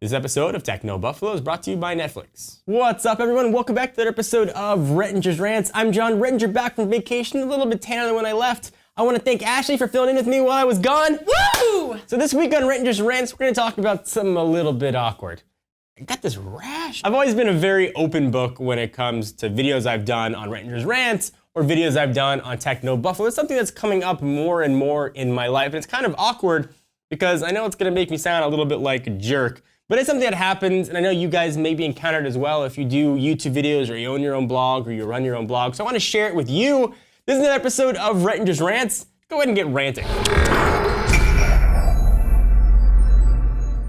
This episode of Techno Buffalo is brought to you by Netflix. What's up, everyone? Welcome back to another episode of Rettinger's Rants. I'm John Rettinger, back from vacation, a little bit tanner than when I left. I want to thank Ashley for filling in with me while I was gone. Woo! So this week on Rettinger's Rants, we're going to talk about something a little bit awkward. I got this rash. I've always been a very open book when it comes to videos I've done on Rettinger's Rants or videos I've done on Techno Buffalo. It's something that's coming up more and more in my life, and it's kind of awkward because I know it's going to make me sound a little bit like a jerk. But it's something that happens, and I know you guys may be encountered as well if you do YouTube videos or you own your own blog or you run your own blog. So I want to share it with you. This is an episode of Rettinger's Rants. Go ahead and get ranting.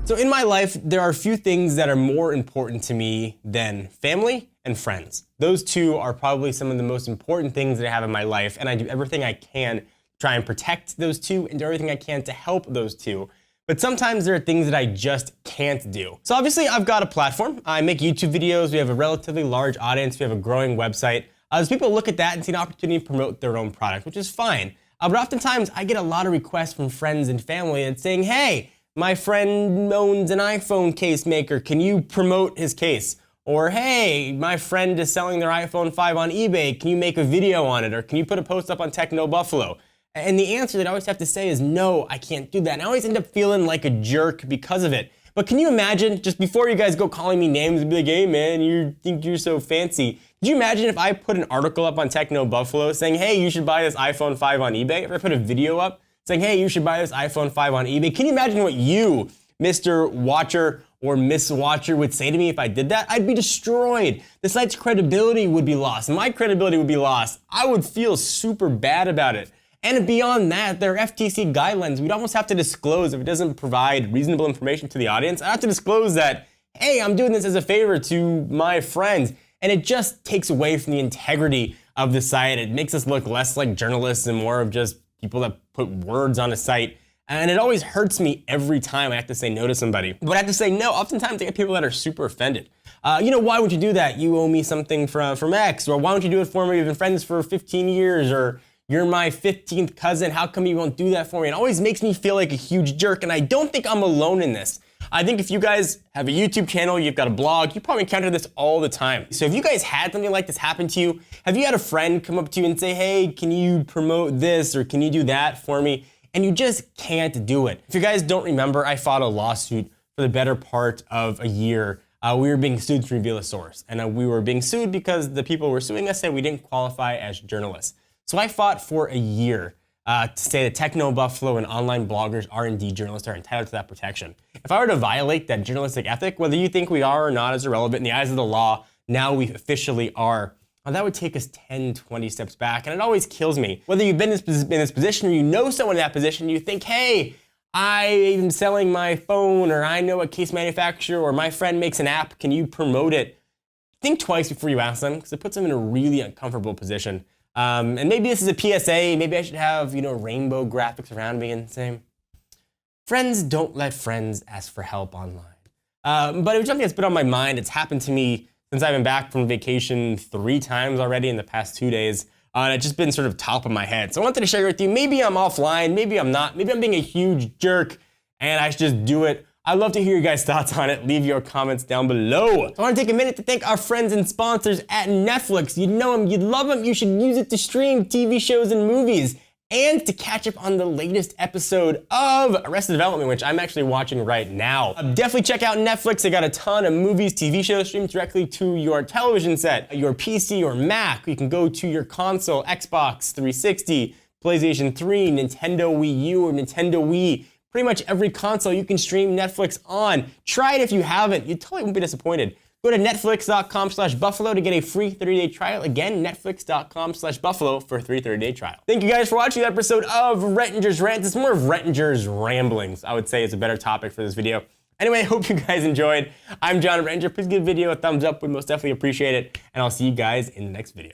So in my life, there are a few things that are more important to me than family and friends. Those two are probably some of the most important things that I have in my life, and I do everything I can to try and protect those two and do everything I can to help those two. But sometimes there are things that I just can't do. So obviously I've got a platform. I make YouTube videos. We have a relatively large audience. We have a growing website. As people look at that and see an opportunity to promote their own product, which is fine. But oftentimes I get a lot of requests from friends and family and saying, hey, my friend owns an iPhone case maker. Can you promote his case? Or hey, my friend is selling their iPhone 5 on eBay. Can you make a video on it? Or can you put a post up on Techno Buffalo? And the answer that I always have to say is no, I can't do that. And I always end up feeling like a jerk because of it. But can you imagine, just before you guys go calling me names and be like, hey man, you think you're so fancy. Could you imagine if I put an article up on Techno Buffalo saying, hey, you should buy this iPhone 5 on eBay? If I put a video up saying, hey, you should buy this iPhone 5 on eBay? Can you imagine what you, Mr. Watcher or Miss Watcher, would say to me if I did that? I'd be destroyed. The site's credibility would be lost. My credibility would be lost. I would feel super bad about it. And beyond that, there are FTC guidelines. We'd almost have to disclose if it doesn't provide reasonable information to the audience. I have to disclose that, hey, I'm doing this as a favor to my friends. And it just takes away from the integrity of the site. It makes us look less like journalists and more of just people that put words on a site. And it always hurts me every time I have to say no to somebody. But I have to say no. Oftentimes I get people that are super offended. Why would you do that? You owe me something from X. Or why don't you do it for me? We've been friends for 15 years. Or you're my 15th cousin, how come you won't do that for me? It always makes me feel like a huge jerk, and I don't think I'm alone in this. I think if you guys have a YouTube channel, you've got a blog, you probably encounter this all the time. So if you guys had something like this happen to you, have you had a friend come up to you and say, hey, can you promote this or can you do that for me? And you just can't do it. If you guys don't remember, I fought a lawsuit for the better part of a year. We were being sued to reveal a source, and we were being sued because the people who were suing us said we didn't qualify as journalists. So I fought for a year to say that Techno Buffalo and online bloggers are indeed journalists are entitled to that protection. If I were to violate that journalistic ethic, whether you think we are or not is irrelevant in the eyes of the law, now we officially are. That would take us 10, 20 steps back, and it always kills me. Whether you've been in this position or you know someone in that position, you think, hey, I am selling my phone, or I know a case manufacturer, or my friend makes an app, can you promote it? Think twice before you ask them, because it puts them in a really uncomfortable position. And maybe this is a PSA, maybe I should have, rainbow graphics around me and say, friends don't let friends ask for help online. But it was something that's been on my mind. It's happened to me since I've been back from vacation 3 times already in the past 2 days. And it's just been sort of top of my head. So I wanted to share it with you. Maybe I'm offline, maybe I'm not. Maybe I'm being a huge jerk and I should just do it. I'd love to hear your guys' thoughts on it. Leave your comments down below. I want to take a minute to thank our friends and sponsors at Netflix. You know them, you love them, you should use it to stream TV shows and movies and to catch up on the latest episode of Arrested Development, which I'm actually watching right now. Definitely check out Netflix. They got a ton of movies, TV shows streamed directly to your television set, your PC or Mac. You can go to your console, Xbox 360, PlayStation 3, Nintendo Wii U, or Nintendo Wii. Pretty much every console you can stream Netflix on. Try it if you haven't. You totally won't be disappointed. Go to netflix.com/buffalo to get a free 30-day trial. Again, netflix.com/buffalo for a free 30-day trial. Thank you guys for watching that episode of Rettinger's Rants. It's more of Rettinger's ramblings, I would say, is a better topic for this video. Anyway, I hope you guys enjoyed. I'm John Rettinger. Please give the video a thumbs up. We most definitely appreciate it. And I'll see you guys in the next video.